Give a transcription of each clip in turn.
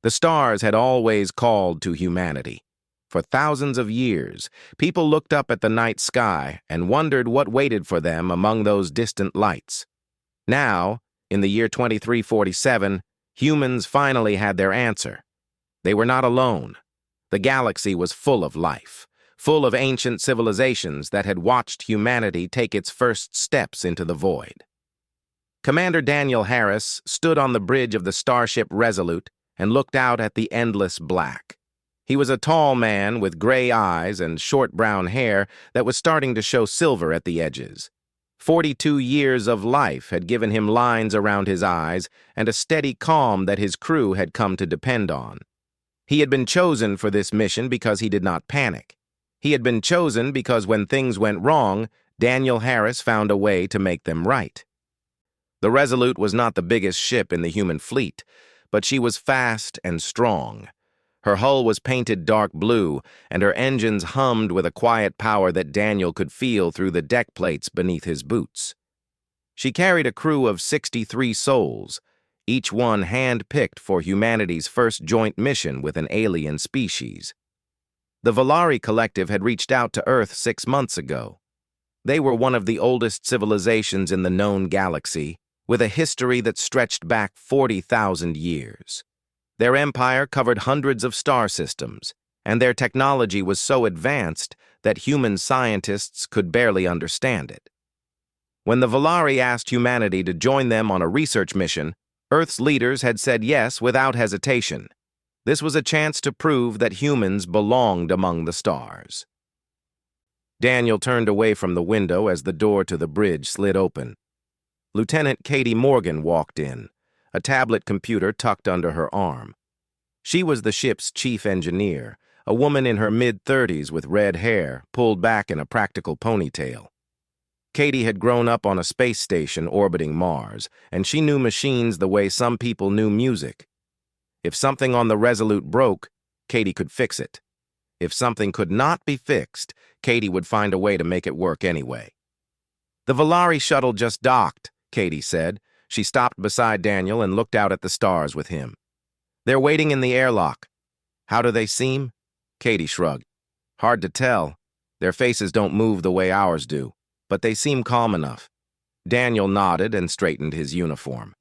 The stars had always called to humanity. For thousands of years, people looked up at the night sky and wondered what waited for them among those distant lights. Now, in the year 2347, humans finally had their answer. They were not alone. The galaxy was full of life, full of ancient civilizations that had watched humanity take its first steps into the void. Commander Daniel Harris stood on the bridge of the starship Resolute and looked out at the endless black. He was a tall man with gray eyes and short brown hair that was starting to show silver at the edges. 42 years of life had given him lines around his eyes and a steady calm that his crew had come to depend on. He had been chosen for this mission because he did not panic. He had been chosen because when things went wrong, Daniel Harris found a way to make them right. The Resolute was not the biggest ship in the human fleet, but she was fast and strong. Her hull was painted dark blue, and her engines hummed with a quiet power that Daniel could feel through the deck plates beneath his boots. She carried a crew of 63 souls, each one hand-picked for humanity's first joint mission with an alien species. The Valari Collective had reached out to Earth 6 months ago. They were one of the oldest civilizations in the known galaxy, with a history that stretched back 40,000 years. Their empire covered hundreds of star systems, and their technology was so advanced that human scientists could barely understand it. When the Valari asked humanity to join them on a research mission, Earth's leaders had said yes without hesitation. This was a chance to prove that humans belonged among the stars. Daniel turned away from the window as the door to the bridge slid open. Lieutenant Katie Morgan walked in, a tablet computer tucked under her arm. She was the ship's chief engineer, a woman in her mid-30s with red hair, pulled back in a practical ponytail. Katie had grown up on a space station orbiting Mars, and she knew machines the way some people knew music. If something on the Resolute broke, Katie could fix it. If something could not be fixed, Katie would find a way to make it work anyway. "The Valari shuttle just docked," Katie said. She stopped beside Daniel and looked out at the stars with him. "They're waiting in the airlock." "How do they seem?" Katie shrugged. "Hard to tell. Their faces don't move the way ours do, but they seem calm enough." Daniel nodded and straightened his uniform.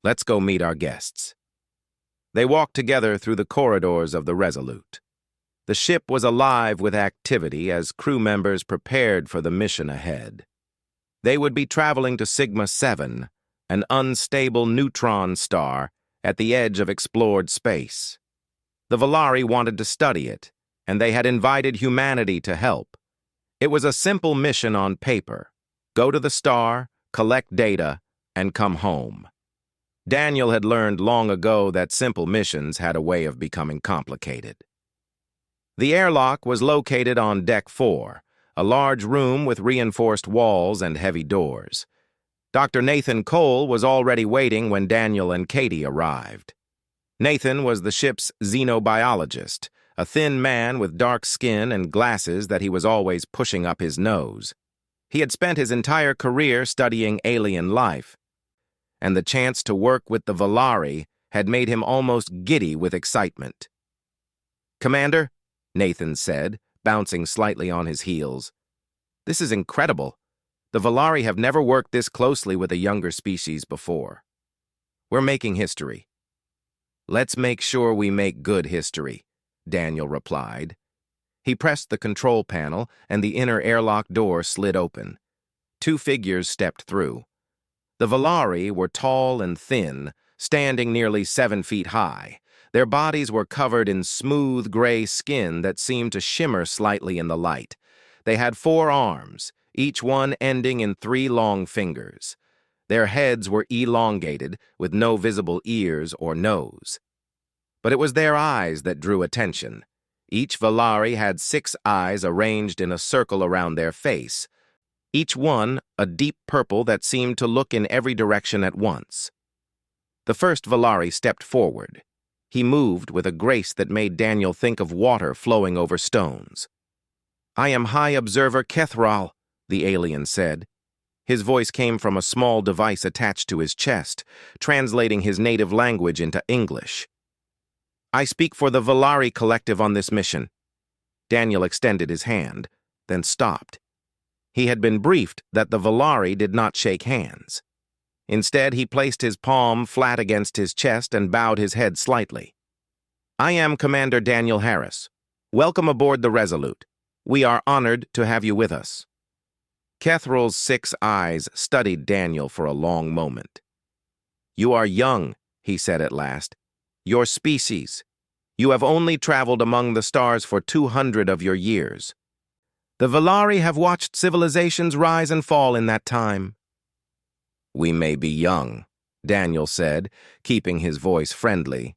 "Let's go meet our guests." They walked together through the corridors of the Resolute. The ship was alive with activity as crew members prepared for the mission ahead. They would be traveling to Sigma 7, an unstable neutron star at the edge of explored space. The Valari wanted to study it, and they had invited humanity to help. It was a simple mission on paper: go to the star, collect data, and come home. Daniel had learned long ago that simple missions had a way of becoming complicated. The airlock was located on Deck 4, a large room with reinforced walls and heavy doors. Dr. Nathan Cole was already waiting when Daniel and Katie arrived. Nathan was the ship's xenobiologist, a thin man with dark skin and glasses that he was always pushing up his nose. He had spent his entire career studying alien life, and the chance to work with the Valari had made him almost giddy with excitement. "Commander," Nathan said, bouncing slightly on his heels, "this is incredible. The Valari have never worked this closely with a younger species before. We're making history." "Let's make sure we make good history," Daniel replied. He pressed the control panel, and the inner airlock door slid open. 2 figures stepped through. The Valari were tall and thin, standing nearly 7 feet high. Their bodies were covered in smooth gray skin that seemed to shimmer slightly in the light. They had 4 arms, each one ending in 3 long fingers. Their heads were elongated, with no visible ears or nose. But it was their eyes that drew attention. Each Valari had 6 eyes arranged in a circle around their face, each one a deep purple that seemed to look in every direction at once. The first Valari stepped forward. He moved with a grace that made Daniel think of water flowing over stones. "I am High Observer Kethral," the alien said. His voice came from a small device attached to his chest, translating his native language into English. I speak for the Valari Collective on this mission. Daniel extended his hand, then stopped. He had been briefed that the Valari did not shake hands. Instead, he placed his palm flat against his chest and bowed his head slightly. I am Commander Daniel Harris. Welcome aboard the Resolute. We are honored to have you with us. Kethral's 6 eyes studied Daniel for a long moment. You are young, he said at last. Your species. You have only traveled among the stars for 200 of your years. The Valari have watched civilizations rise and fall in that time. We may be young, Daniel said, keeping his voice friendly,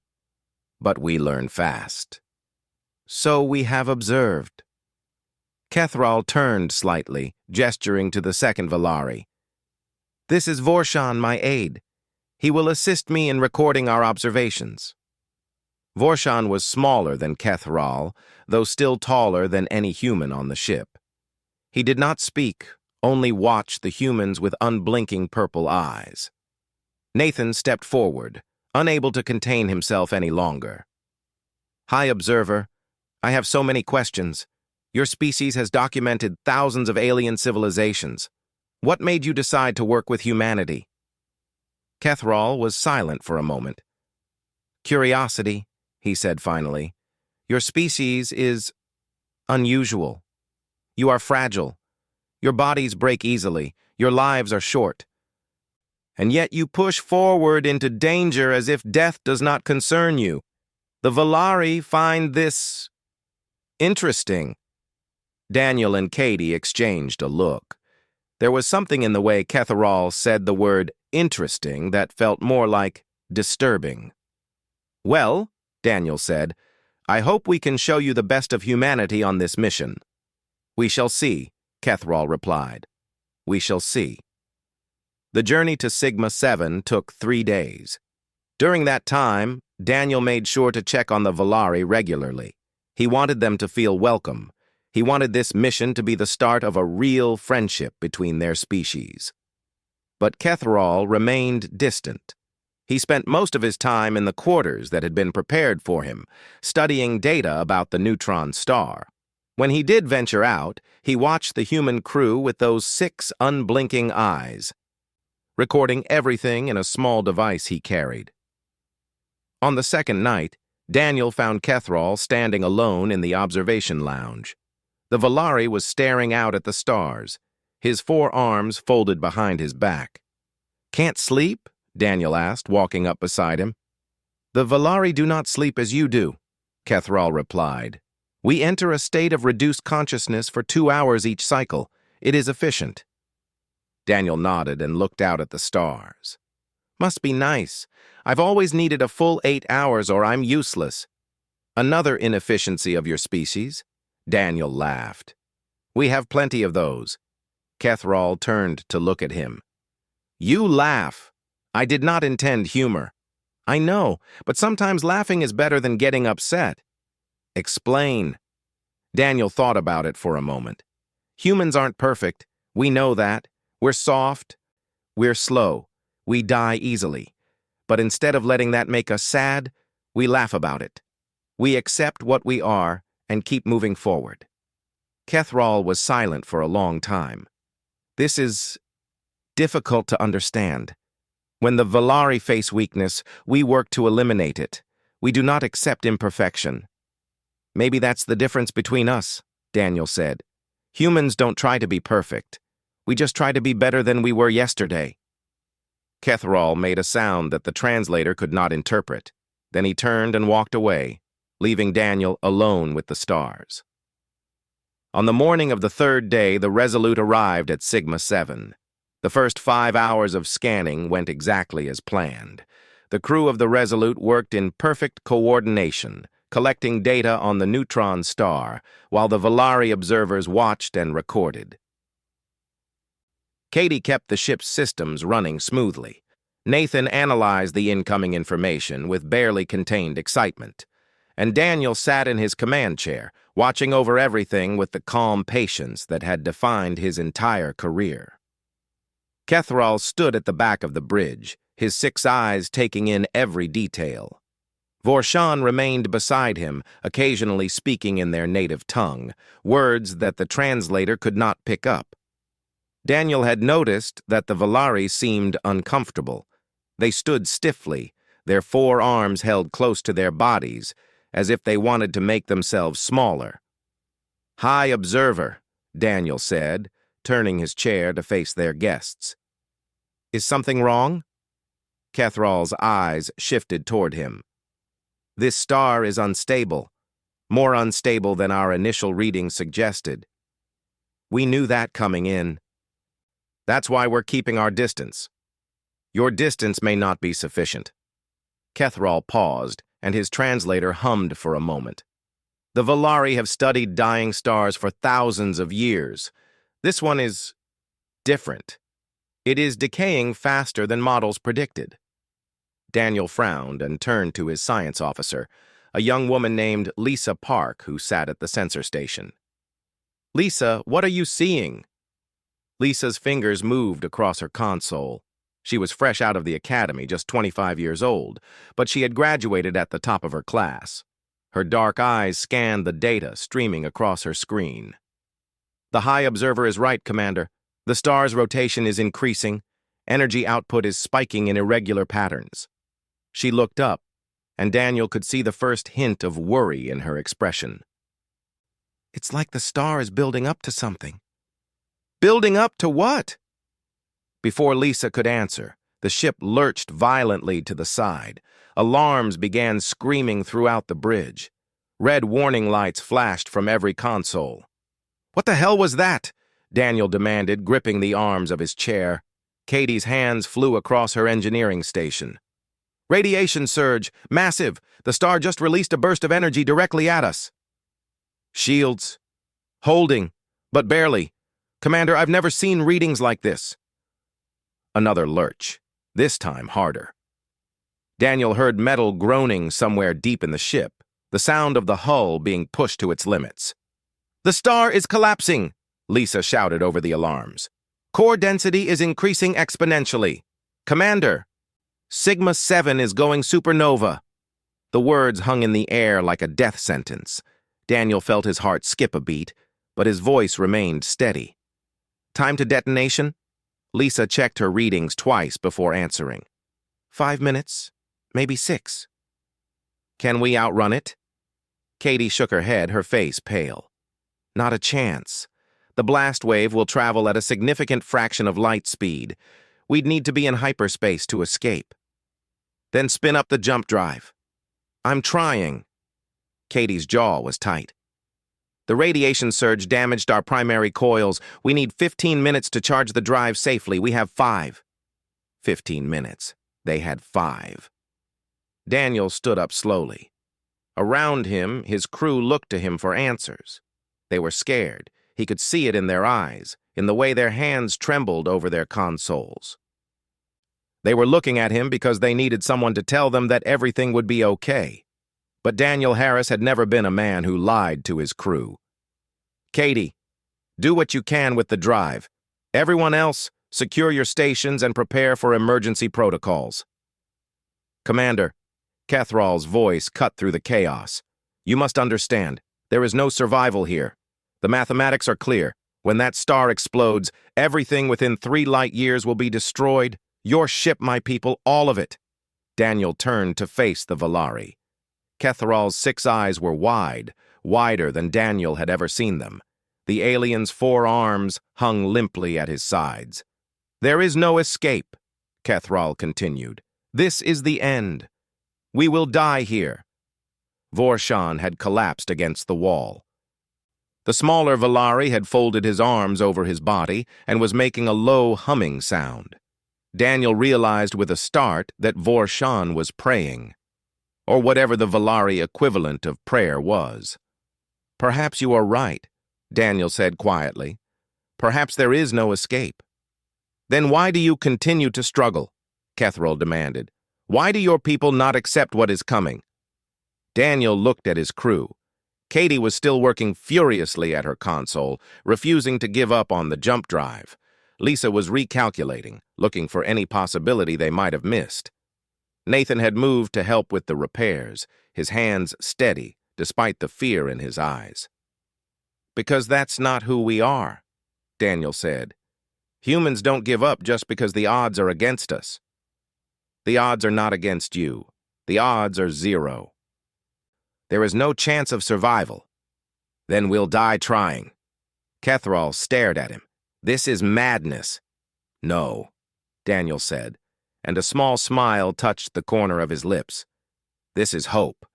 but we learn fast. So we have observed. Kethral turned slightly, gesturing to the second Valari. This is Vorshan, my aide. He will assist me in recording our observations. Vorshan was smaller than Kethral, though still taller than any human on the ship. He did not speak, only watched the humans with unblinking purple eyes. Nathan stepped forward, unable to contain himself any longer. Hi, Observer. I have so many questions. Your species has documented thousands of alien civilizations. What made you decide to work with humanity? Kethral was silent for a moment. Curiosity, he said finally. Your species is unusual. You are fragile. Your bodies break easily. Your lives are short. And yet you push forward into danger as if death does not concern you. The Valari find this interesting. Daniel and Katie exchanged a look. There was something in the way Kethral said the word interesting that felt more like disturbing. Well, Daniel said, I hope we can show you the best of humanity on this mission. We shall see, Kethral replied. We shall see. The journey to Sigma-7 took 3 days. During that time, Daniel made sure to check on the Valari regularly. He wanted them to feel welcome. He wanted this mission to be the start of a real friendship between their species. But Kethral remained distant. He spent most of his time in the quarters that had been prepared for him, studying data about the neutron star. When he did venture out, he watched the human crew with those 6 unblinking eyes, recording everything in a small device he carried. On the second night, Daniel found Kethral standing alone in the observation lounge. The Valari was staring out at the stars, his 4 arms folded behind his back. Can't sleep? Daniel asked, walking up beside him. The Valari do not sleep as you do, Kethral replied. We enter a state of reduced consciousness for 2 hours each cycle. It is efficient. Daniel nodded and looked out at the stars. Must be nice. I've always needed a full 8 hours or I'm useless. Another inefficiency of your species? Daniel laughed. We have plenty of those. Kethral turned to look at him. You laugh. I did not intend humor. I know, but sometimes laughing is better than getting upset. Explain. Daniel thought about it for a moment. Humans aren't perfect. We know that. We're soft. We're slow. We die easily. But instead of letting that make us sad, we laugh about it. We accept what we are and keep moving forward. Kethral was silent for a long time. This is difficult to understand. When the Valari face weakness, we work to eliminate it. We do not accept imperfection. Maybe that's the difference between us, Daniel said. Humans don't try to be perfect. We just try to be better than we were yesterday. Kethral made a sound that the translator could not interpret. Then he turned and walked away, leaving Daniel alone with the stars. On the morning of the 3rd day, the Resolute arrived at Sigma-7. The first 5 hours of scanning went exactly as planned. The crew of the Resolute worked in perfect coordination, collecting data on the neutron star, while the Valari observers watched and recorded. Katie kept the ship's systems running smoothly. Nathan analyzed the incoming information with barely contained excitement. And Daniel sat in his command chair, watching over everything with the calm patience that had defined his entire career. Kethral stood at the back of the bridge, his 6 eyes taking in every detail. Vorshan remained beside him, occasionally speaking in their native tongue, words that the translator could not pick up. Daniel had noticed that the Valari seemed uncomfortable. They stood stiffly, their forearms held close to their bodies, as if they wanted to make themselves smaller. "High Observer," Daniel said, turning his chair to face their guests. "Is something wrong?" Kethral's eyes shifted toward him. "This star is unstable, more unstable than our initial reading suggested. We knew that coming in. That's why we're keeping our distance. Your distance may not be sufficient." Kethral paused, and his translator hummed for a moment. "The Valari have studied dying stars for thousands of years. This one is different. It is decaying faster than models predicted." Daniel frowned and turned to his science officer, a young woman named Lisa Park, who sat at the sensor station. "Lisa, what are you seeing?" Lisa's fingers moved across her console. She was fresh out of the academy, just 25 years old, but she had graduated at the top of her class. Her dark eyes scanned the data streaming across her screen. "The High Observer is right, Commander. The star's rotation is increasing. Energy output is spiking in irregular patterns." She looked up, and Daniel could see the first hint of worry in her expression. "It's like the star is building up to something." "Building up to what?" Before Lisa could answer, the ship lurched violently to the side. Alarms began screaming throughout the bridge. Red warning lights flashed from every console. "What the hell was that?" Daniel demanded, gripping the arms of his chair. Katie's hands flew across her engineering station. "Radiation surge, massive. The star just released a burst of energy directly at us." "Shields. Holding, but barely. Commander, I've never seen readings like this." Another lurch, this time harder. Daniel heard metal groaning somewhere deep in the ship, the sound of the hull being pushed to its limits. "The star is collapsing," Lisa shouted over the alarms. "Core density is increasing exponentially. Commander, Sigma-7 is going supernova." The words hung in the air like a death sentence. Daniel felt his heart skip a beat, but his voice remained steady. "Time to detonation?" Lisa checked her readings twice before answering. 5 minutes, maybe 6. "Can we outrun it?" Katie shook her head, her face pale. "Not a chance. The blast wave will travel at a significant fraction of light speed. We'd need to be in hyperspace to escape." "Then spin up the jump drive." "I'm trying." Katie's jaw was tight. "The radiation surge damaged our primary coils. We need 15 minutes to charge the drive safely. We have 5. 15 minutes. They had 5. Daniel stood up slowly. Around him, his crew looked to him for answers. They were scared. He could see it in their eyes, in the way their hands trembled over their consoles. They were looking at him because they needed someone to tell them that everything would be okay. But Daniel Harris had never been a man who lied to his crew. "Katie, do what you can with the drive. Everyone else, secure your stations and prepare for emergency protocols." "Commander," Kethral's voice cut through the chaos. "You must understand, there is no survival here. The mathematics are clear. When that star explodes, everything within 3 light years will be destroyed. Your ship, my people, all of it." Daniel turned to face the Valari. Kethral's 6 eyes were wide, wider than Daniel had ever seen them. The alien's 4 arms hung limply at his sides. "There is no escape," Kethral continued. "This is the end. We will die here." Vorshan had collapsed against the wall. The smaller Valari had folded his arms over his body and was making a low humming sound. Daniel realized with a start that Vorshan was praying, or whatever the Valari equivalent of prayer was. "Perhaps you are right," Daniel said quietly. "Perhaps there is no escape." "Then why do you continue to struggle?" Kethral demanded. "Why do your people not accept what is coming?" Daniel looked at his crew. Katie was still working furiously at her console, refusing to give up on the jump drive. Lisa was recalculating, looking for any possibility they might have missed. Nathan had moved to help with the repairs, his hands steady, despite the fear in his eyes. "Because that's not who we are," Daniel said. "Humans don't give up just because the odds are against us." "The odds are not against you. The odds are 0. There is no chance of survival. Then we'll die trying." Kethral stared at him. "This is madness." "No," Daniel said, and a small smile touched the corner of his lips. "This is hope."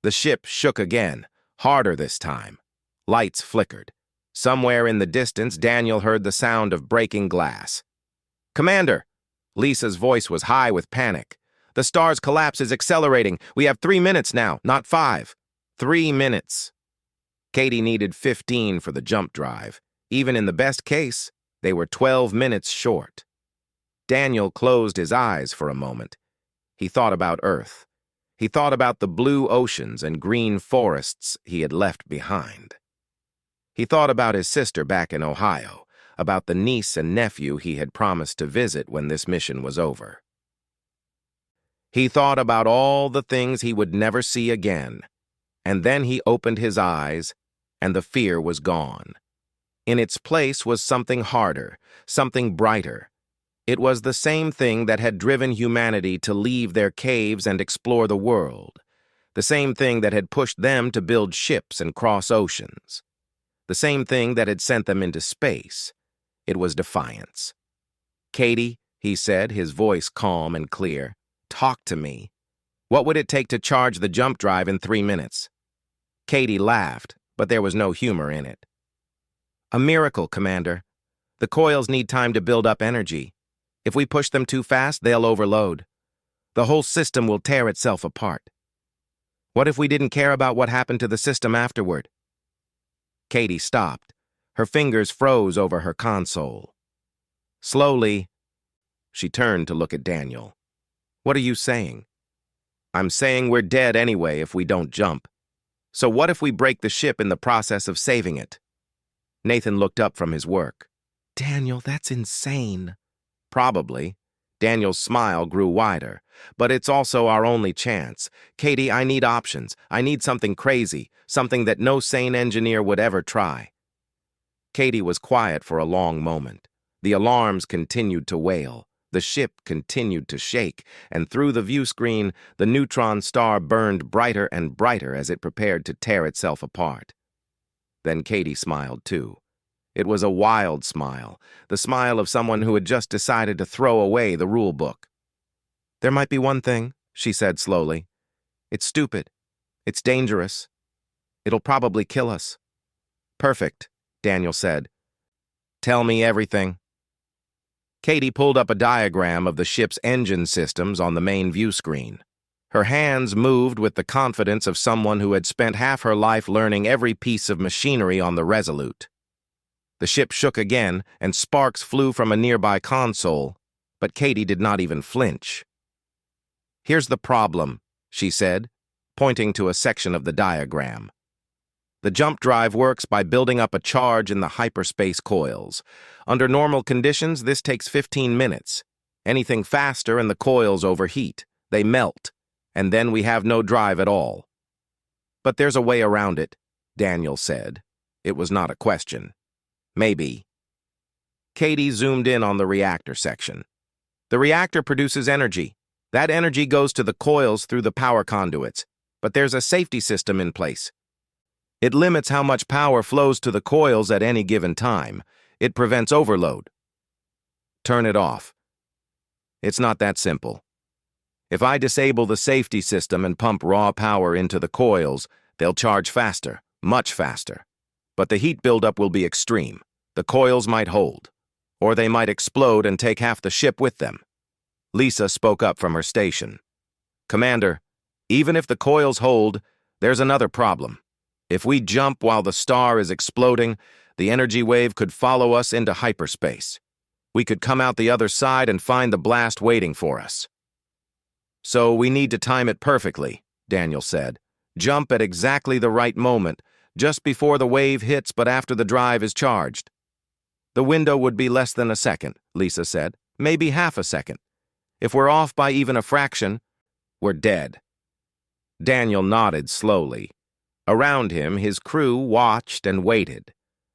The ship shook again, harder this time. Lights flickered. Somewhere in the distance, Daniel heard the sound of breaking glass. "Commander!" Lisa's voice was high with panic. "The star's collapse is accelerating. We have 3 minutes now, not 5. 3 minutes." Katie needed 15 for the jump drive. Even in the best case, they were 12 minutes short. Daniel closed his eyes for a moment. He thought about Earth. He thought about the blue oceans and green forests he had left behind. He thought about his sister back in Ohio, about the niece and nephew he had promised to visit when this mission was over. He thought about all the things he would never see again, and then he opened his eyes, and the fear was gone. In its place was something harder, something brighter. It was the same thing that had driven humanity to leave their caves and explore the world, the same thing that had pushed them to build ships and cross oceans, the same thing that had sent them into space. It was defiance. "Katie," he said, his voice calm and clear, "talk to me. What would it take to charge the jump drive in 3 minutes?" Katie laughed, but there was no humor in it. "A miracle, Commander. The coils need time to build up energy. If we push them too fast, they'll overload. The whole system will tear itself apart. What if we didn't care about what happened to the system afterward?" Katie stopped. Her fingers froze over her console. Slowly, she turned to look at Daniel. "What are you saying?" "I'm saying we're dead anyway if we don't jump. So what if we break the ship in the process of saving it?" Nathan looked up from his work. "Daniel, that's insane." "Probably." Daniel's smile grew wider. "But it's also our only chance. Katie, I need options. I need something crazy, something that no sane engineer would ever try." Katie was quiet for a long moment. The alarms continued to wail. The ship continued to shake, and through the view screen, the neutron star burned brighter and brighter as it prepared to tear itself apart. Then Katie smiled too. It was a wild smile, the smile of someone who had just decided to throw away the rule book. "There might be one thing," she said slowly. "It's stupid. It's dangerous. It'll probably kill us." "Perfect," Daniel said. "Tell me everything." Katie pulled up a diagram of the ship's engine systems on the main view screen. Her hands moved with the confidence of someone who had spent half her life learning every piece of machinery on the Resolute. The ship shook again, and sparks flew from a nearby console, but Katie did not even flinch. "Here's the problem," she said, pointing to a section of the diagram. "The jump drive works by building up a charge in the hyperspace coils. Under normal conditions, this takes 15 minutes. Anything faster and the coils overheat. They melt, and then we have no drive at all." "But there's a way around it," Daniel said. It was not a question. "Maybe." Katie zoomed in on the reactor section. "The reactor produces energy. That energy goes to the coils through the power conduits, but there's a safety system in place. It limits how much power flows to the coils at any given time. It prevents overload." "Turn it off." "It's not that simple. If I disable the safety system and pump raw power into the coils, they'll charge faster, much faster. But the heat buildup will be extreme. The coils might hold, or they might explode and take half the ship with them." Lisa spoke up from her station. "Commander, even if the coils hold, there's another problem. If we jump while the star is exploding, the energy wave could follow us into hyperspace. We could come out the other side and find the blast waiting for us." "So we need to time it perfectly," Daniel said. "Jump at exactly the right moment, just before the wave hits but after the drive is charged." "The window would be less than a second," Lisa said. "Maybe half a second. If we're off by even a fraction, we're dead. Daniel nodded slowly. Around him, his crew watched and waited.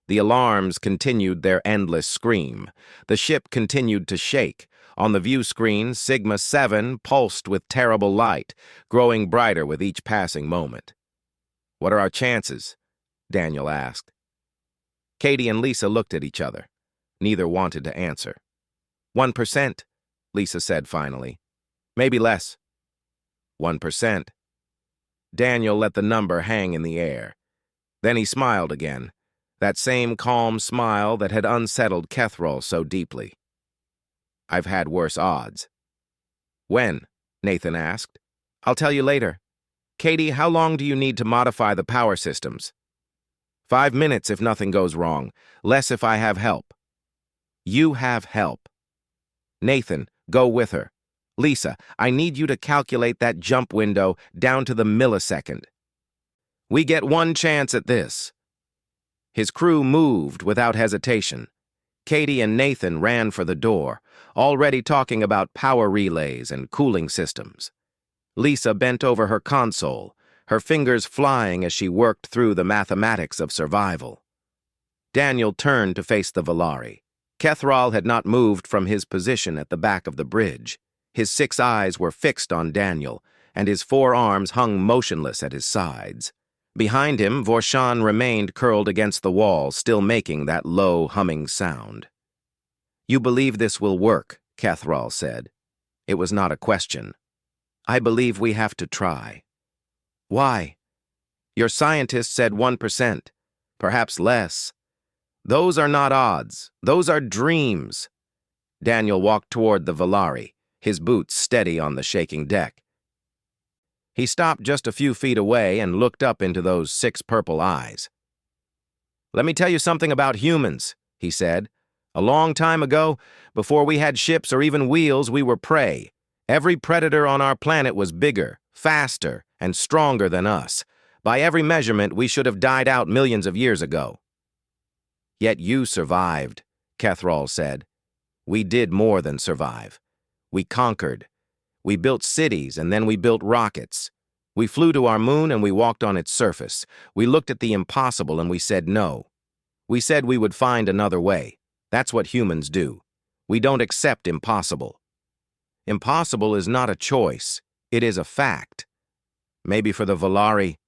The alarms continued their endless scream. The ship continued to shake. On the view screen, Sigma 7 pulsed with terrible light, growing brighter with each passing moment. "What are our chances?" Daniel asked. Katie and Lisa looked at each other. Neither wanted to answer. 1%, Lisa said finally. "Maybe less." 1%. Daniel let the number hang in the air. Then he smiled again, that same calm smile that had unsettled Kethrol so deeply. "I've had worse odds." "When?" Nathan asked. "I'll tell you later. Katie, how long do you need to modify the power systems?" 5 minutes if nothing goes wrong, less if I have help." "You have help." "Nathan, go with her. Lisa, I need you to calculate that jump window down to the millisecond." "We get one chance at this." His crew moved without hesitation. Katie and Nathan ran for the door, already talking about power relays and cooling systems. Lisa bent over her console, her fingers flying as she worked through the mathematics of survival. Daniel turned to face the Valari. Kethrol had not moved from his position at the back of the bridge. His 6 eyes were fixed on Daniel, and his 4 arms hung motionless at his sides. Behind him, Vorshan remained curled against the wall, still making that low, humming sound. "You believe this will work," Kethrol said. It was not a question. "I believe we have to try." "Why?" "Your scientists said 1%, perhaps less. Those are not odds. Those are dreams." Daniel walked toward the Valari, his boots steady on the shaking deck. He stopped just a few feet away and looked up into those 6 purple eyes. "Let me tell you something about humans," he said. "A long time ago, before we had ships or even wheels, we were prey. Every predator on our planet was bigger, faster, and stronger than us. By every measurement, we should have died out millions of years ago." "Yet you survived," Kethrol said. "We did more than survive. We conquered. We built cities, and then we built rockets. We flew to our moon, and we walked on its surface. We looked at the impossible, and we said no. We said we would find another way. That's what humans do. We don't accept impossible. Impossible is not a choice. It is a fact. Maybe for the Valari,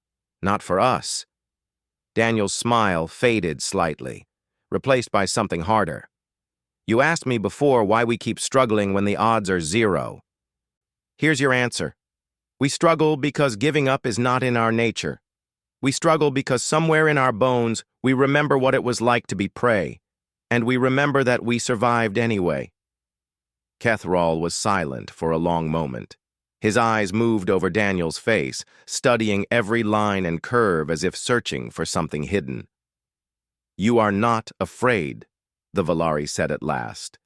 not for us." Daniel's smile faded slightly, replaced by something harder. "You asked me before why we keep struggling when the odds are 0. Here's your answer. We struggle because giving up is not in our nature. We struggle because somewhere in our bones we remember what it was like to be prey, and we remember that we survived anyway." Kethrol was silent for a long moment. His eyes moved over Daniel's face, studying every line and curve as if searching for something hidden. "You are not afraid," the Valari said at last.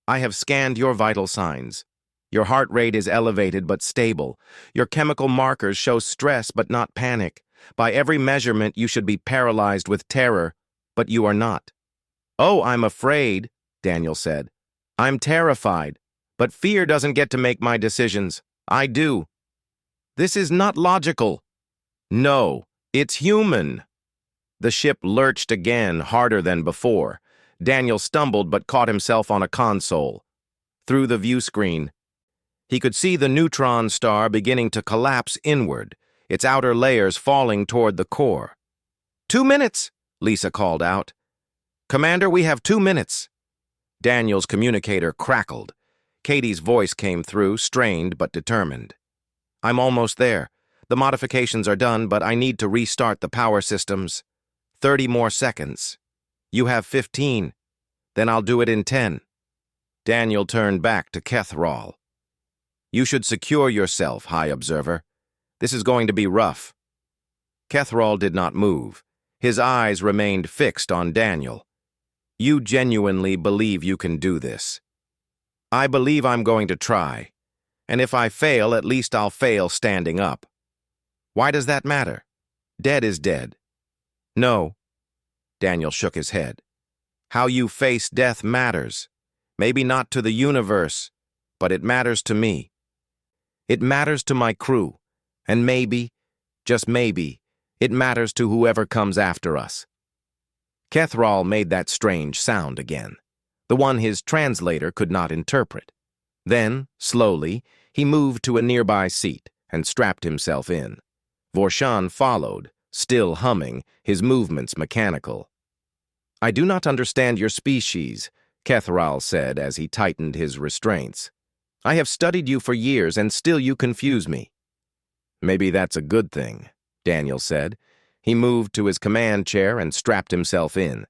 "I have scanned your vital signs. Your heart rate is elevated but stable. Your chemical markers show stress but not panic. By every measurement, you should be paralyzed with terror, but you are not." "Oh, I'm afraid," Daniel said. "I'm terrified, but fear doesn't get to make my decisions. I do." "This is not logical." "No, it's human." The ship lurched again, harder than before. Daniel stumbled but caught himself on a console. Through the view screen, he could see the neutron star beginning to collapse inward, its outer layers falling toward the core. 2 minutes, Lisa called out. "Commander, we have 2 minutes." Daniel's communicator crackled. Katie's voice came through, strained but determined. "I'm almost there. The modifications are done, but I need to restart the power systems. 30 more seconds. You have 15. Then I'll do it in 10. Daniel turned back to Kethrol. "You should secure yourself, High Observer. This is going to be rough." Kethrol did not move. His eyes remained fixed on Daniel. "You genuinely believe you can do this?" "I believe I'm going to try. And if I fail, at least I'll fail standing up." "Why does that matter? Dead is dead." "No." Daniel shook his head. "How you face death matters. Maybe not to the universe, but it matters to me. It matters to my crew, and maybe, just maybe, it matters to whoever comes after us." Kethral made that strange sound again, the one his translator could not interpret. Then, slowly, he moved to a nearby seat and strapped himself in. Vorshan followed, still humming, his movements mechanical. "I do not understand your species," Kethral said as he tightened his restraints. "I have studied you for years, and still you confuse me." "Maybe that's a good thing," Daniel said. He moved to his command chair and strapped himself in.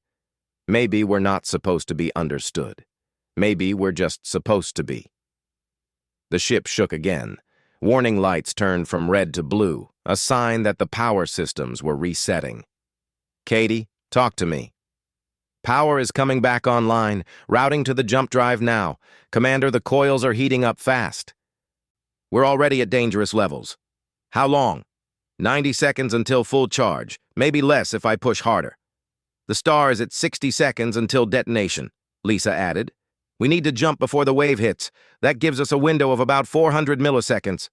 "Maybe we're not supposed to be understood. Maybe we're just supposed to be." The ship shook again. Warning lights turned from red to blue, a sign that the power systems were resetting. "Katie, talk to me." "Power is coming back online. Routing to the jump drive now. Commander, the coils are heating up fast." "We're already at dangerous levels." "How long?" 90 seconds until full charge, maybe less if I push harder." "The star is at 60 seconds until detonation," Lisa added. "We need to jump before the wave hits. That gives us a window of about 400 milliseconds.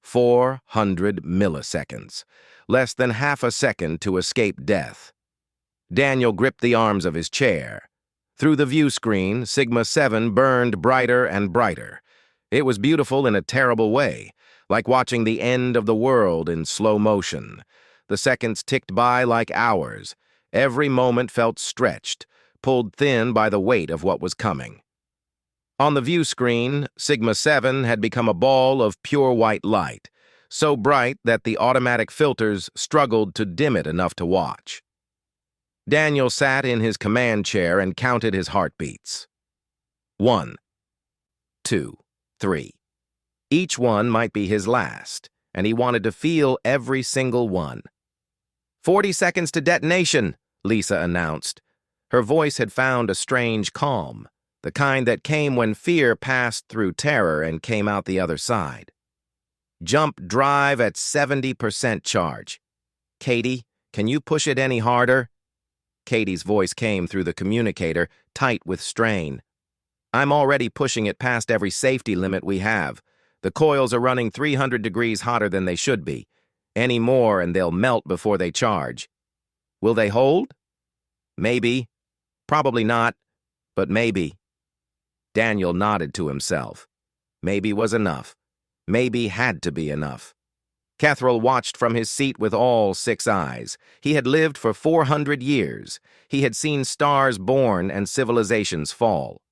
400 milliseconds. Less than half a second to escape death. Daniel gripped the arms of his chair. Through the view screen, Sigma-7 burned brighter and brighter. It was beautiful in a terrible way, like watching the end of the world in slow motion. The seconds ticked by like hours. Every moment felt stretched, pulled thin by the weight of what was coming. On the view screen, Sigma-7 had become a ball of pure white light, so bright that the automatic filters struggled to dim it enough to watch. Daniel sat in his command chair and counted his heartbeats. 1, 2, 3. Each one might be his last, and he wanted to feel every single one. 40 seconds to detonation, Lisa announced. Her voice had found a strange calm, the kind that came when fear passed through terror and came out the other side. Jump drive at 70% charge. Katie, can you push it any harder? Katie's voice came through the communicator, tight with strain. I'm already pushing it past every safety limit we have. The coils are running 300 degrees hotter than they should be. Any more and they'll melt before they charge. Will they hold? Maybe. Probably not, but maybe. Daniel nodded to himself. Maybe was enough. Maybe had to be enough. Catherall watched from his seat with all 6 eyes. He had lived for 400 years. He had seen stars born and civilizations fall.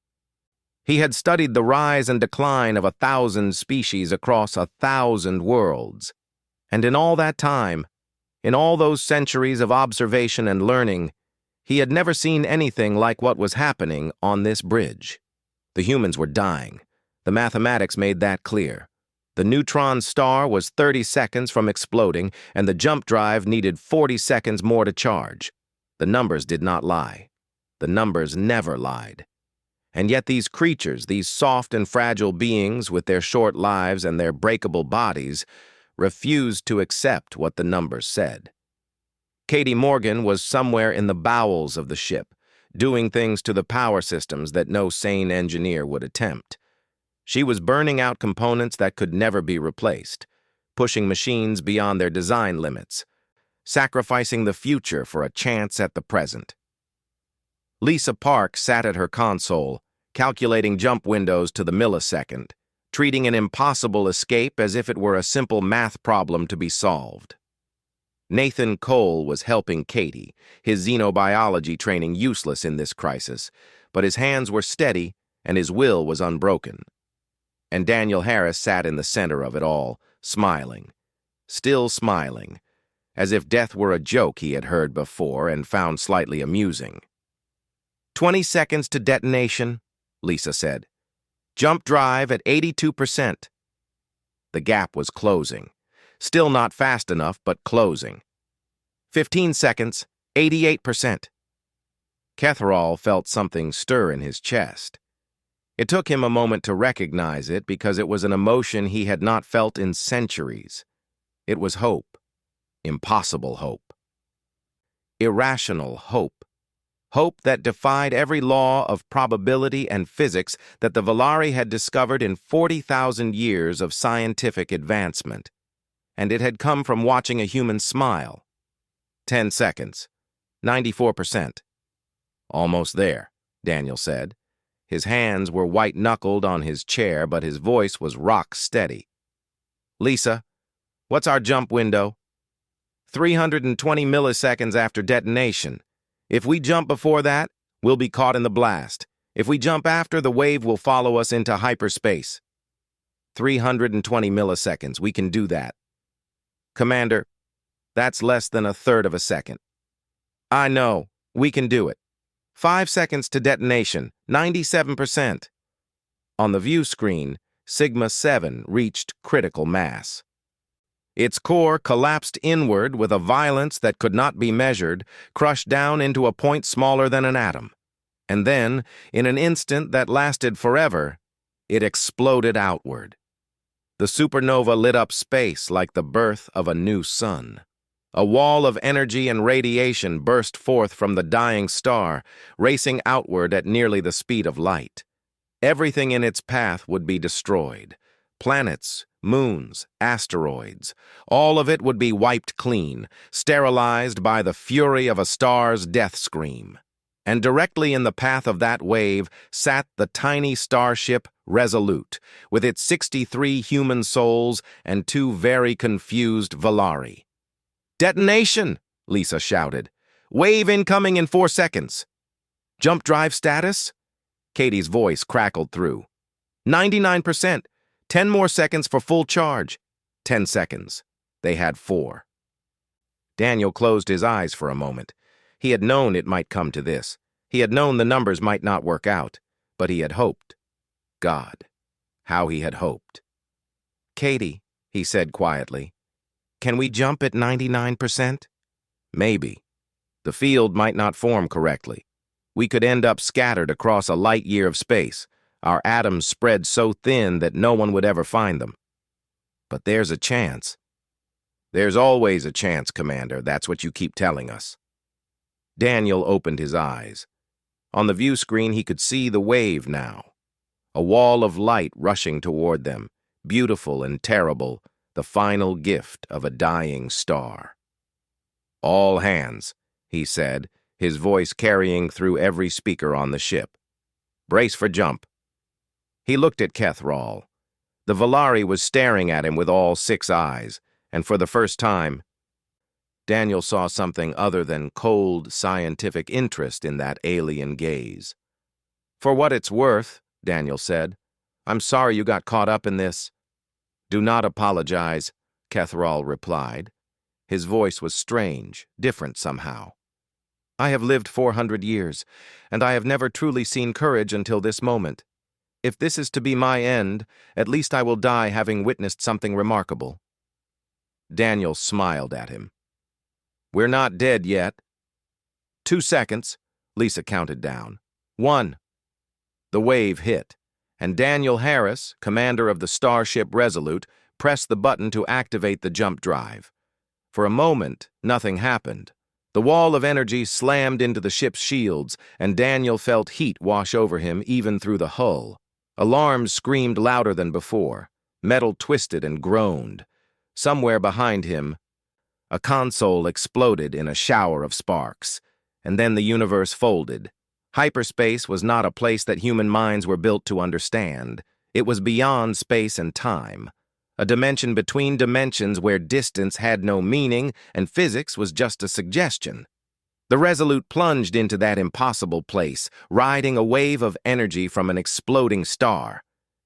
He had studied the rise and decline of 1,000 species across 1,000 worlds. And in all that time, in all those centuries of observation and learning, he had never seen anything like what was happening on this bridge. The humans were dying. The mathematics made that clear. The neutron star was 30 seconds from exploding, and the jump drive needed 40 seconds more to charge. The numbers did not lie. The numbers never lied. And yet these creatures, these soft and fragile beings with their short lives and their breakable bodies, refused to accept what the numbers said. Katie Morgan was somewhere in the bowels of the ship, doing things to the power systems that no sane engineer would attempt. She was burning out components that could never be replaced, pushing machines beyond their design limits, sacrificing the future for a chance at the present. Lisa Park sat at her console, calculating jump windows to the millisecond, treating an impossible escape as if it were a simple math problem to be solved. Nathan Cole was helping Katie, his xenobiology training useless in this crisis, but his hands were steady and his will was unbroken. And Daniel Harris sat in the center of it all, smiling, still smiling, as if death were a joke he had heard before and found slightly amusing. 20 seconds to detonation, Lisa said. Jump drive at 82%. The gap was closing. Still not fast enough, but closing. 15 seconds, 88%. Catherall felt something stir in his chest. It took him a moment to recognize it because it was an emotion he had not felt in centuries. It was hope. Impossible hope. Irrational hope. hope that defied every law of probability and physics that the Valari had discovered in 40,000 years of scientific advancement. And it had come from watching a human smile. 10 seconds. 94%. Almost there, Daniel said. His hands were white-knuckled on his chair, but his voice was rock-steady. Lisa, what's our jump window? 320 milliseconds after detonation. If we jump before that, we'll be caught in the blast. If we jump after, the wave will follow us into hyperspace. 320 milliseconds. We can do that. Commander, that's less than a third of a second. I know. We can do it. 5 seconds to detonation. 97%. On the view screen, Sigma-7 reached critical mass. Its core collapsed inward with a violence that could not be measured, crushed down into a point smaller than an atom. And then, in an instant that lasted forever, it exploded outward. The supernova lit up space like the birth of a new sun. A wall of energy and radiation burst forth from the dying star, racing outward at nearly the speed of light. Everything in its path would be destroyed. Planets, moons, asteroids, all of it would be wiped clean, sterilized by the fury of a star's death scream. And directly in the path of that wave sat the tiny starship Resolute, with its 63 human souls and 2 very confused Valari. Detonation! Lisa shouted. Wave incoming in 4 seconds. Jump drive status? Katie's voice crackled through. 99%. 10 more seconds for full charge. 10 seconds. They had 4. Daniel closed his eyes for a moment. He had known it might come to this. He had known the numbers might not work out, but he had hoped. God, how he had hoped. Katie, he said quietly, can we jump at 99%? Maybe. The field might not form correctly. We could end up scattered across a light year of space, our atoms spread so thin that no one would ever find them. But there's a chance. There's always a chance, Commander. That's what you keep telling us. Daniel opened his eyes. On the view screen, he could see the wave now. A wall of light rushing toward them, beautiful and terrible, the final gift of a dying star. All hands, he said, his voice carrying through every speaker on the ship. Brace for jump. He looked at Kethral. The Valari was staring at him with all 6 eyes, and for the first time, Daniel saw something other than cold scientific interest in that alien gaze. For what it's worth, Daniel said, I'm sorry you got caught up in this. Do not apologize, Kethral replied. His voice was strange, different somehow. I have lived 400 years, and I have never truly seen courage until this moment. If this is to be my end, at least I will die having witnessed something remarkable. Daniel smiled at him. We're not dead yet. 2 seconds, Lisa counted down. 1. The wave hit, and Daniel Harris, commander of the starship Resolute, pressed the button to activate the jump drive. For a moment, nothing happened. The wall of energy slammed into the ship's shields, and Daniel felt heat wash over him even through the hull. Alarms screamed louder than before. Metal twisted and groaned. Somewhere behind him, a console exploded in a shower of sparks, and then the universe folded. Hyperspace was not a place that human minds were built to understand. It was beyond space and time, a dimension between dimensions where distance had no meaning and physics was just a suggestion. The Resolute plunged into that impossible place, riding a wave of energy from an exploding star.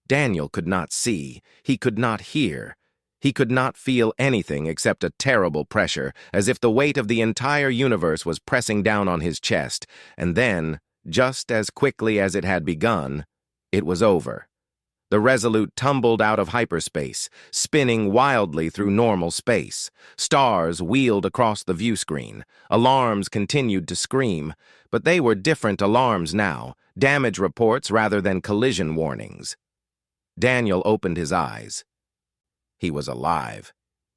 Daniel could not see, he could not hear. He could not feel anything except a terrible pressure, as if the weight of the entire universe was pressing down on his chest, and then, just as quickly as it had begun, it was over. The Resolute tumbled out of hyperspace, spinning wildly through normal space. Stars wheeled across the view screen. Alarms continued to scream, but they were different alarms now, damage reports rather than collision warnings. Daniel opened his eyes. He was alive.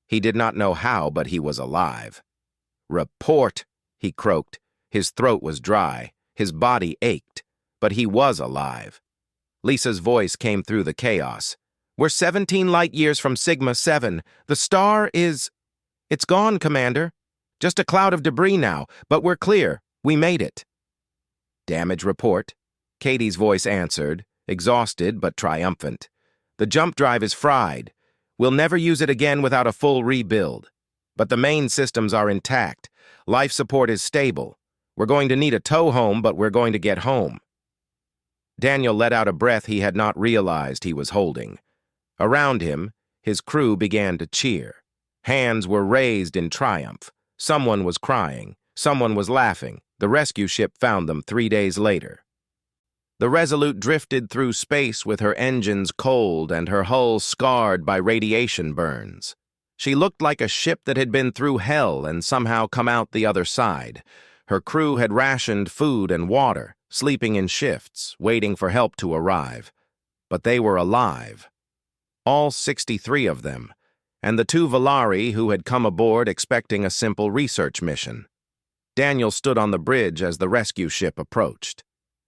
He did not know how, but he was alive. "Report," he croaked. His throat was dry. His body ached, but he was alive. Lisa's voice came through the chaos. "We're 17 light years from Sigma 7. The star is... It's gone, Commander. Just a cloud of debris now, but we're clear. We made it." "Damage report," Katie's voice answered, exhausted but triumphant. "The jump drive is fried. We'll never use it again without a full rebuild. But the main systems are intact. Life support is stable. We're going to need a tow home, but we're going to get home." Daniel let out a breath he had not realized he was holding. Around him, his crew began to cheer. Hands were raised in triumph. Someone was crying. Someone was laughing. The rescue ship found them 3 days later. The Resolute drifted through space with her engines cold and her hull scarred by radiation burns. She looked like a ship that had been through hell and somehow come out the other side. Her crew had rationed food and water, sleeping in shifts, waiting for help to arrive. But they were alive. All 63 of them, and the 2 Valari who had come aboard expecting a simple research mission. Daniel stood on the bridge as the rescue ship approached.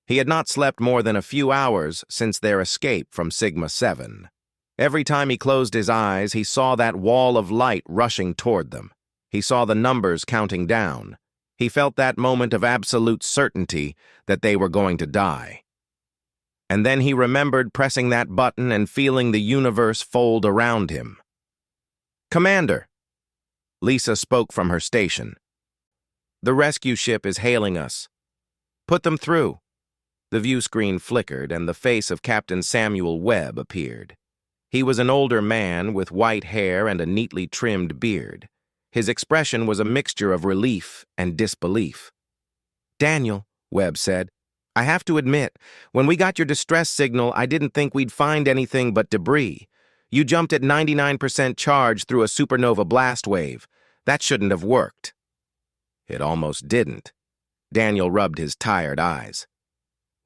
He had not slept more than a few hours since their escape from Sigma 7. Every time he closed his eyes, he saw that wall of light rushing toward them. He saw the numbers counting down. He felt that moment of absolute certainty that they were going to die. And then he remembered pressing that button and feeling the universe fold around him. "Commander," Lisa spoke from her station. "The rescue ship is hailing us. Put them through." The view screen flickered and the face of Captain Samuel Webb appeared. He was an older man with white hair and a neatly trimmed beard. His expression was a mixture of relief and disbelief. "Daniel," Webb said, "I have to admit, when we got your distress signal, I didn't think we'd find anything but debris. You jumped at 99% charge through a supernova blast wave. That shouldn't have worked." "It almost didn't." Daniel rubbed his tired eyes.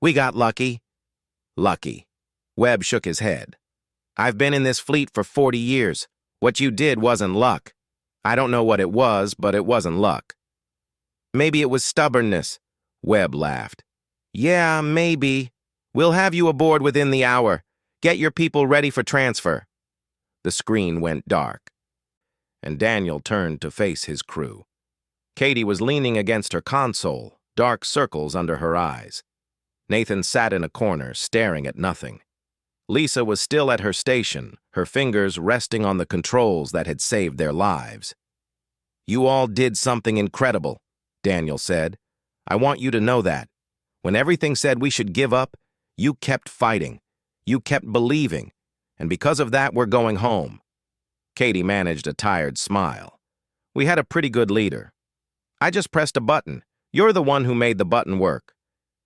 "We got lucky." "Lucky." Webb shook his head. "I've been in this fleet for 40 years. What you did wasn't luck. I don't know what it was, but it wasn't luck." "Maybe it was stubbornness," Webb laughed. "Yeah, maybe. We'll have you aboard within the hour. Get your people ready for transfer." The screen went dark, and Daniel turned to face his crew. Katie was leaning against her console, dark circles under her eyes. Nathan sat in a corner, staring at nothing. Lisa was still at her station, her fingers resting on the controls that had saved their lives. "You all did something incredible," Daniel said. "I want you to know that. When everything said we should give up, you kept fighting. You kept believing. And because of that, we're going home." Katie managed a tired smile. "We had a pretty good leader. I just pressed a button. You're the one who made the button work.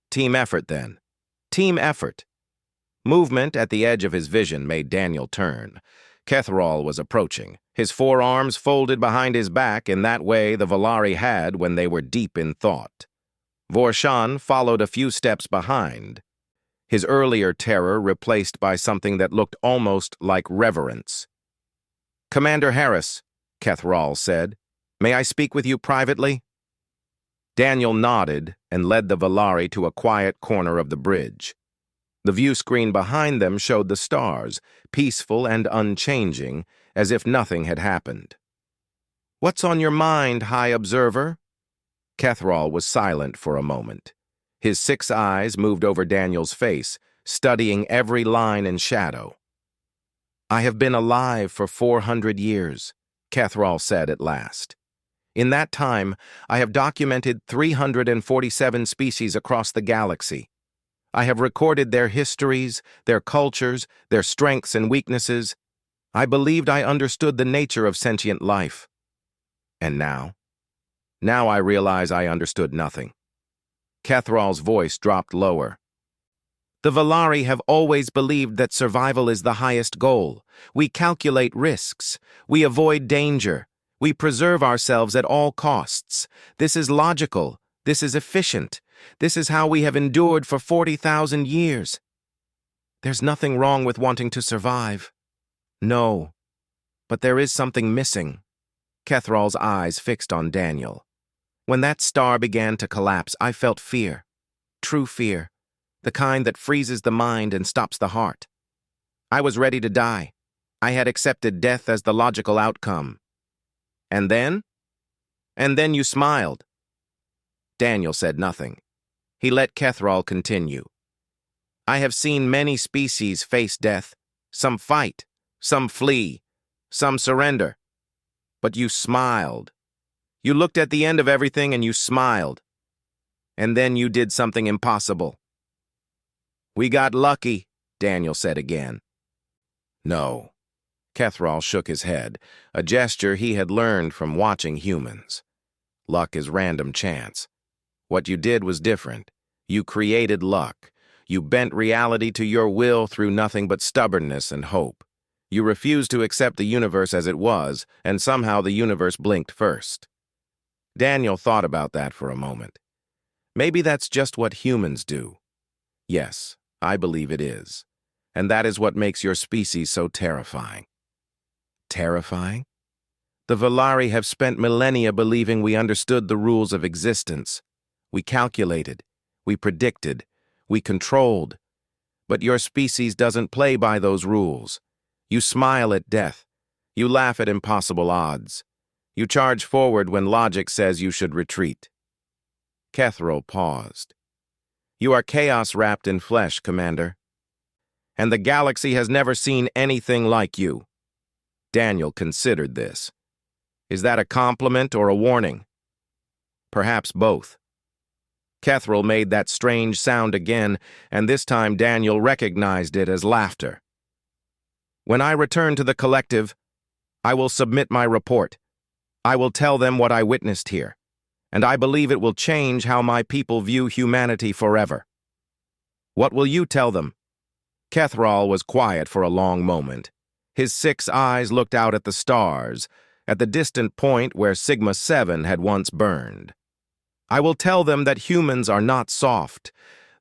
Team effort, then. Team effort." Movement at the edge of his vision made Daniel turn. Kethrall was approaching, his forearms folded behind his back in that way the Valari had when they were deep in thought. Vorshan followed a few steps behind, his earlier terror replaced by something that looked almost like reverence. "Commander Harris," Kethrall said, "may I speak with you privately?" Daniel nodded and led the Valari to a quiet corner of the bridge. The view screen behind them showed the stars, peaceful and unchanging, as if nothing had happened. "What's on your mind, High Observer?" Kethrall was silent for a moment. His 6 eyes moved over Daniel's face, studying every line and shadow. "I have been alive for 400 years, Kethrall said at last. "In that time, I have documented 347 species across the galaxy. I have recorded their histories, their cultures, their strengths and weaknesses. I believed I understood the nature of sentient life. And now? Now I realize I understood nothing." Kethrall's voice dropped lower. "The Valari have always believed that survival is the highest goal. We calculate risks. We avoid danger. We preserve ourselves at all costs. This is logical. This is efficient. This is how we have endured for 40,000 years. There's nothing wrong with wanting to survive. No, but there is something missing." Kethrall's eyes fixed on Daniel. "When that star began to collapse, I felt fear. true fear, the kind that freezes the mind and stops the heart. I was ready to die. I had accepted death as the logical outcome. And then? And then you smiled. Daniel said nothing. He let Kethral continue. I have seen many species face death. Some fight, some flee, some surrender. But you smiled. You looked at the end of everything and you smiled. And then you did something impossible. We got lucky, Daniel said again. No. Kethral shook his head, a gesture he had learned from watching humans. Luck is random chance. What you did was different. You created luck. You bent reality to your will through nothing but stubbornness and hope. You refused to accept the universe as it was, and somehow the universe blinked first. Daniel thought about that for a moment. Maybe that's just what humans do. Yes, I believe it is. And that is what makes your species so terrifying. Terrifying? The Valari have spent millennia believing we understood the rules of existence. We calculated, we predicted, we controlled. But your species doesn't play by those rules. You smile at death. You laugh at impossible odds. You charge forward when logic says you should retreat. Kethral paused. You are chaos wrapped in flesh, Commander. And the galaxy has never seen anything like you. Daniel considered this. Is that a compliment or a warning? Perhaps both. Kethral made that strange sound again, and this time Daniel recognized it as laughter. When I return to the collective, I will submit my report. I will tell them what I witnessed here, and I believe it will change how my people view humanity forever. What will you tell them? Kethral was quiet for a long moment. His 6 eyes looked out at the stars, at the distant point where Sigma 7 had once burned. I will tell them that humans are not soft.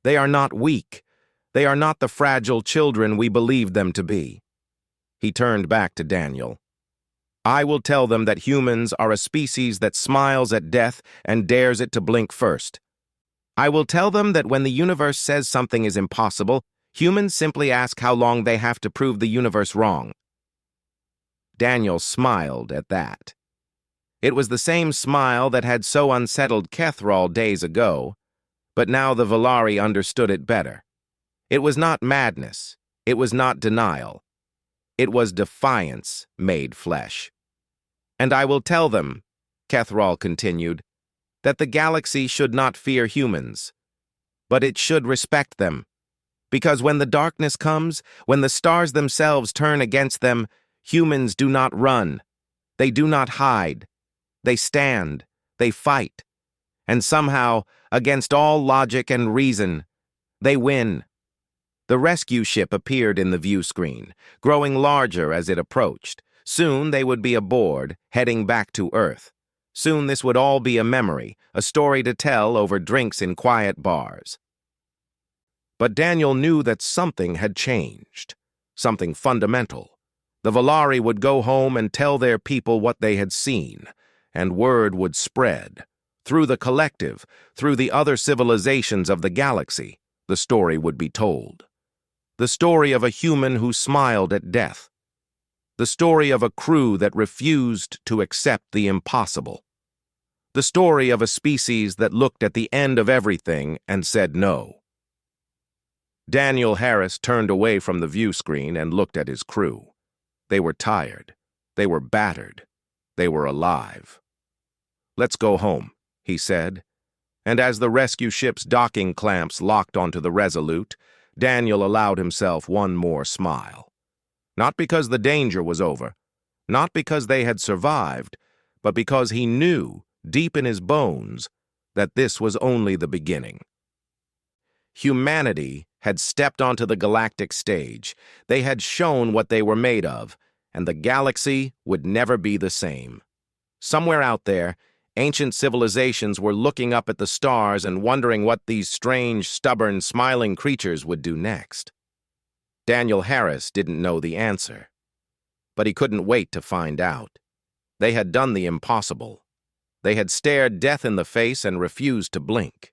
They are not weak. They are not the fragile children we believed them to be. He turned back to Daniel. I will tell them that humans are a species that smiles at death and dares it to blink first. I will tell them that when the universe says something is impossible, humans simply ask how long they have to prove the universe wrong. Daniel smiled at that. It was the same smile that had so unsettled Kethral days ago, but now the Valari understood it better. It was not madness. It was not denial. It was defiance made flesh. And I will tell them, Kethral continued, that the galaxy should not fear humans, but it should respect them. Because when the darkness comes, when the stars themselves turn against them, humans do not run. They do not hide. They stand. They fight. And somehow, against all logic and reason, they win. The rescue ship appeared in the view screen, growing larger as it approached. Soon they would be aboard, heading back to Earth. Soon this would all be a memory, a story to tell over drinks in quiet bars. But Daniel knew that something had changed, something fundamental. The Valari would go home and tell their people what they had seen, and word would spread. Through the collective, through the other civilizations of the galaxy, the story would be told. The story of a human who smiled at death. The story of a crew that refused to accept the impossible. The story of a species that looked at the end of everything and said no. Daniel Harris turned away from the view screen and looked at his crew. They were tired. They were battered. They were alive. Let's go home, he said. And as the rescue ship's docking clamps locked onto the Resolute, Daniel allowed himself one more smile. Not because the danger was over, not because they had survived, but because he knew, deep in his bones, that this was only the beginning. Humanity had stepped onto the galactic stage. They had shown what they were made of, and the galaxy would never be the same. Somewhere out there, ancient civilizations were looking up at the stars and wondering what these strange, stubborn, smiling creatures would do next. Daniel Harris didn't know the answer, but he couldn't wait to find out. They had done the impossible. They had stared death in the face and refused to blink.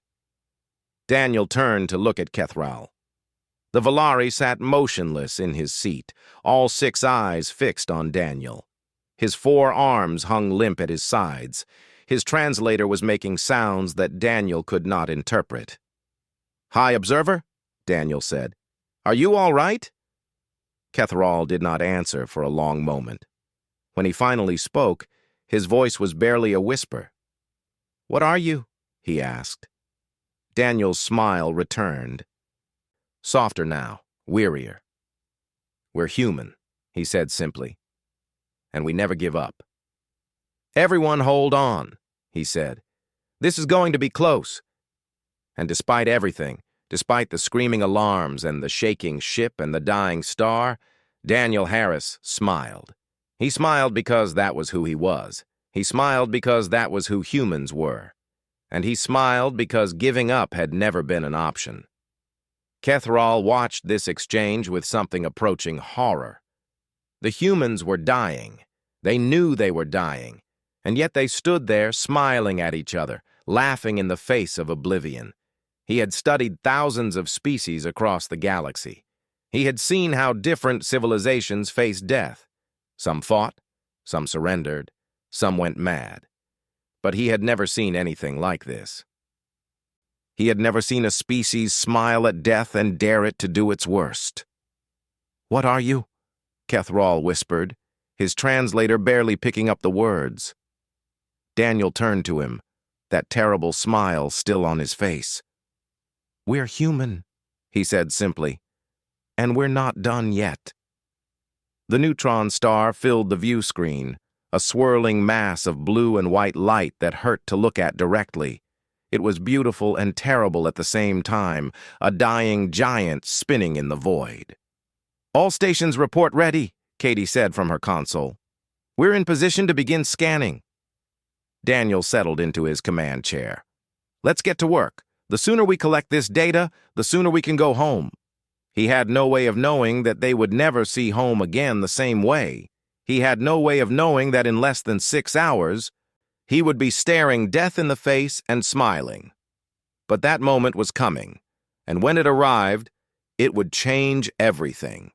Daniel turned to look at Kethral. The Valari sat motionless in his seat, all 6 eyes fixed on Daniel. His 4 arms hung limp at his sides. His translator was making sounds that Daniel could not interpret. "High Observer," Daniel said. "Are you all right?" Kethral did not answer for a long moment. When he finally spoke, his voice was barely a whisper. "What are you?" he asked. Daniel's smile returned. Softer now, wearier. "We're human," he said simply. "And we never give up." "Everyone hold on," he said. "This is going to be close." And despite everything, despite the screaming alarms and the shaking ship and the dying star, Daniel Harris smiled. He smiled because that was who he was. He smiled because that was who humans were. And he smiled because giving up had never been an option. Kethral watched this exchange with something approaching horror. The humans were dying. They knew they were dying. And yet they stood there smiling at each other, laughing in the face of oblivion. He had studied thousands of species across the galaxy. He had seen how different civilizations faced death. Some fought, some surrendered, some went mad. But he had never seen anything like this. He had never seen a species smile at death and dare it to do its worst. "What are you?" Kethral whispered, his translator barely picking up the words. Daniel turned to him, that terrible smile still on his face. "We're human," he said simply, "and we're not done yet." The neutron star filled the view screen, a swirling mass of blue and white light that hurt to look at directly. It was beautiful and terrible at the same time, a dying giant spinning in the void. "All stations report ready," Katie said from her console. "We're in position to begin scanning." Daniel settled into his command chair. "Let's get to work. The sooner we collect this data, the sooner we can go home." He had no way of knowing that they would never see home again the same way. He had no way of knowing that in less than 6 hours, he would be staring death in the face and smiling. But that moment was coming, and when it arrived, it would change everything.